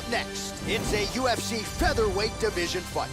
Up next, it's a UFC featherweight division fight.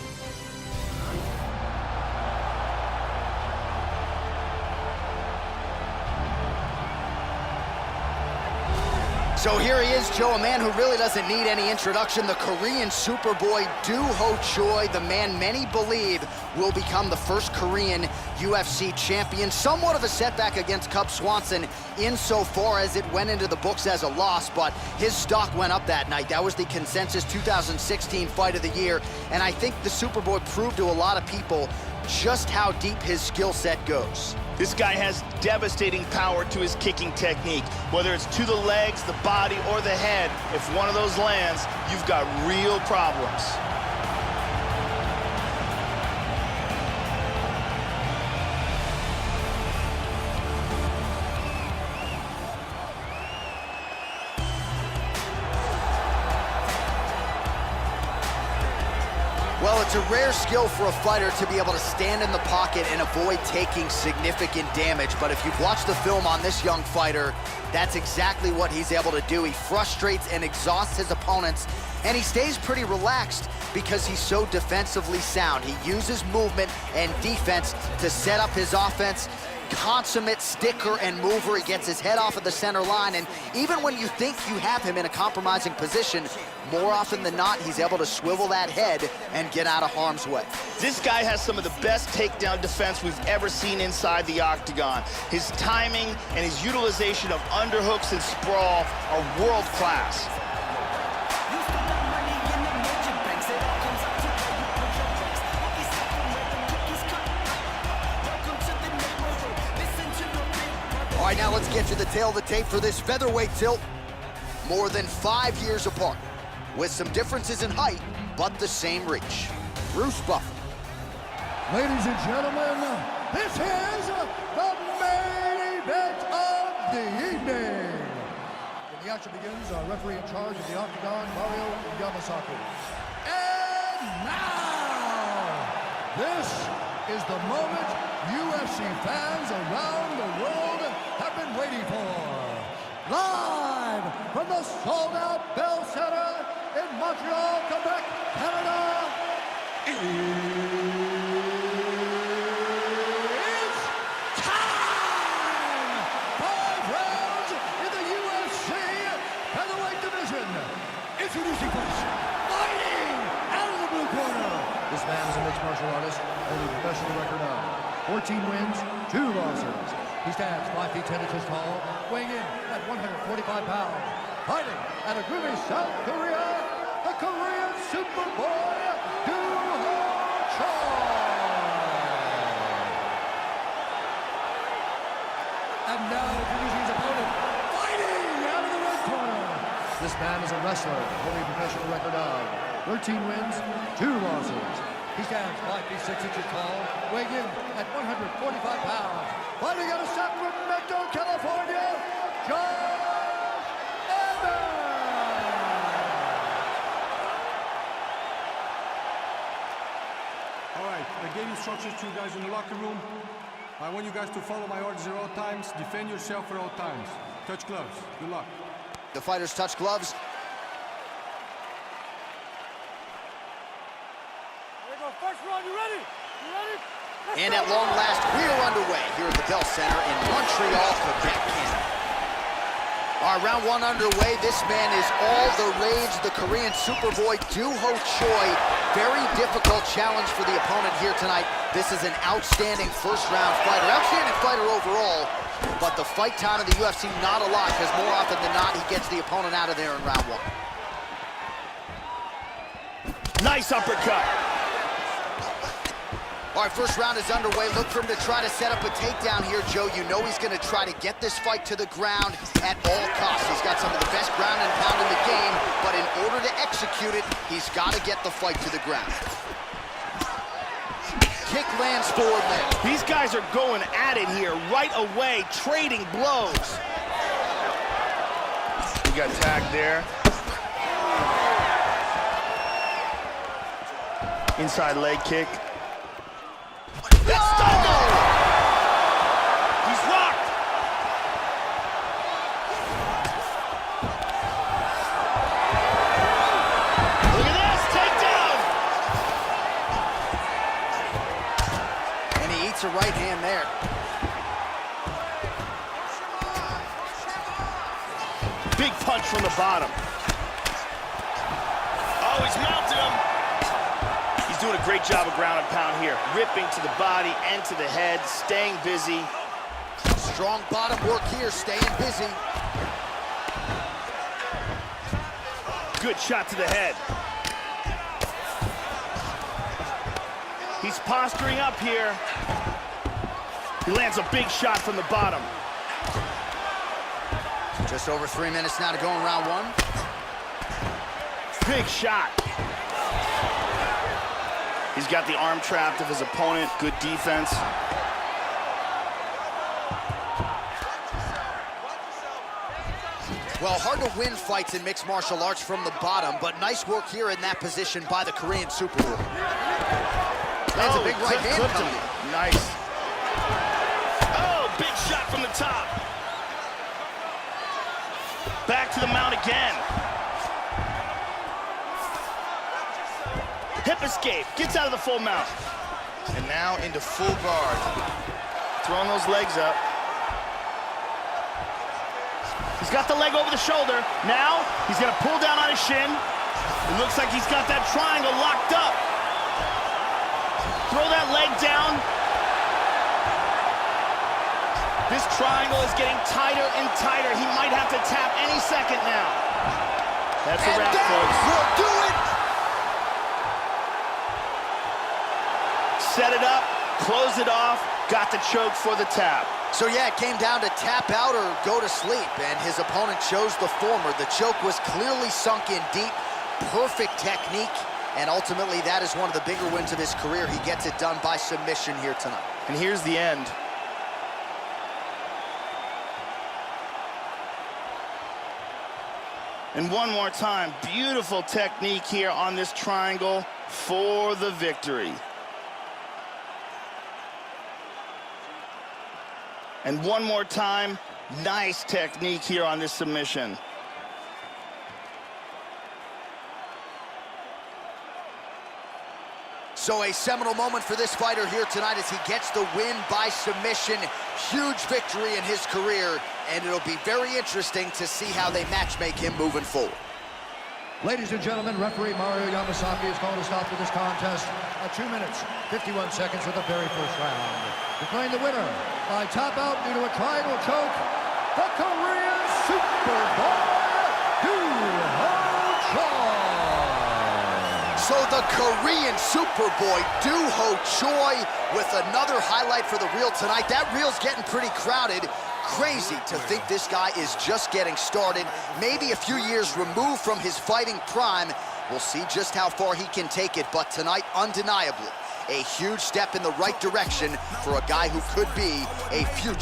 So here he is, Joe, a man who really doesn't need any introduction, the Korean superboy DOOHO Choi, the man many believe will become the first Korean UFC champion. Somewhat of a setback against Cub Swanson insofar as it went into the books as a loss, but his stock went up that night. That was the consensus 2016 fight of the year, and I think the superboy proved to a lot of people just how deep his skill set goes. This guy has devastating power to his kicking technique. Whether it's to the legs, the body, or the head, if one of those lands, you've got real problems. Well, it's a rare skill for a fighter to be able to stand in the pocket and avoid taking significant damage. But if you've watched the film on this young fighter, that's exactly what he's able to do. He frustrates and exhausts his opponents, and he stays pretty relaxed because he's so defensively sound. He uses movement and defense to set up his offense. Consummate sticker and mover. He gets his head off of the center line, and even when you think you have him in a compromising position, more often than not, he's able to swivel that head and get out of harm's way. This guy has some of the best takedown defense we've ever seen inside the octagon. His timing and his utilization of underhooks and sprawl are world class. All right, now let's get to the tail of the tape for this featherweight tilt. More than 5 years apart, with some differences in height, but the same reach. Bruce Buffer. Ladies and gentlemen, this is the main event of the evening. When the action begins, our referee in charge of the octagon, Mario Yamasaki. And now, this is the moment UFC fans around the world have been waiting for. Live from the sold-out Bell Center in Montreal, Quebec, Canada, it's time! 5 rounds in the UFC featherweight division. Introducing first, fighting out of the blue corner. This man is a mixed martial artist, holding a professional record of 14 wins, 2 losses. He stands 5 feet 10 inches tall, weighing in at 145 pounds. Fighting out of Quebec, South Korea, the Korean superboy, DOOHO Choi. And now introducing his opponent, fighting out of the red corner. This man is a wrestler, holding a professional record of 13 wins, 2 losses. He stands 5 feet 6 inches tall, weighing in at 145 pounds. Fighting out of Sacramento, California, Josh Emmett. All right, I gave instructions to you guys in the locker room. I want you guys to follow my orders at all times. Defend yourself at all times. Touch gloves. Good luck. The fighters touch gloves. First round, you ready? You ready? And at long last, we are underway here at the Bell Center in Montreal, Quebec, Canada. Our round 1 underway. This man is all the rage, the Korean superboy, DOOHO Choi. Very difficult challenge for the opponent here tonight. This is an outstanding first-round fighter, outstanding fighter overall, but the fight time of the UFC, not a lot, because more often than not, he gets the opponent out of there in round 1. Nice uppercut. All right, first round is underway. Look for him to try to set up a takedown here, Joe. You know he's going to try to get this fight to the ground at all costs. He's got some of the best ground and pound in the game, but in order to execute it, he's got to get the fight to the ground. Kick lands forward there. These guys are going at it here right away, trading blows. We got tagged there. Inside leg kick. That's He's rocked. from the bottom. Oh, he's mounted him. He's doing a great job of ground and pound here. Ripping to the body and to the head, staying busy. Strong bottom work here, staying busy. Good shot to the head. He's posturing up here. He lands a big shot from the bottom. Just over 3 minutes now to go in round one. Big shot. He's got the arm trapped of his opponent. Good defense. Well, hard to win fights in mixed martial arts from the bottom, but nice work here in that position by the Korean Superboy. Lands a big right hand coming in. Nice. Oh, big shot from the top. Back to the mount again. Hip escape, gets out of the full mount. And now into full guard. Throwing those legs up. He's got the leg over the shoulder. Now, he's gonna pull down on his shin. It looks like he's got that triangle locked up. Throw that leg down. This triangle is getting tighter and tighter. He might have to tap any second now. That's a wrap, folks. Will do it. Set it up, close it off, got the choke for the tap. So yeah, it came down to tap out or go to sleep, and his opponent chose the former. The choke was clearly sunk in deep, perfect technique, and ultimately that is one of the bigger wins of his career. He gets it done by submission here tonight. And here's the end. And one more time, beautiful technique here on this triangle for the victory. And one more time, nice technique here on this submission. So a seminal moment for this fighter here tonight as he gets the win by submission. Huge victory in his career, and it'll be very interesting to see how they matchmake him moving forward. Ladies and gentlemen, referee Mario Yamasaki has called a stop to this contest at 2 minutes, 51 seconds of the very first round. Declaring the winner by tap out due to a triangle choke, the Korean Superboy, DOOHO CHOI. So the Korean Superboy, DOOHO CHOI, with another highlight for the reel tonight. That reel's getting pretty crowded. Crazy to think this guy is just getting started, maybe a few years removed from his fighting prime. We'll see just how far he can take it, but tonight, undeniably, a huge step in the right direction for a guy who could be a future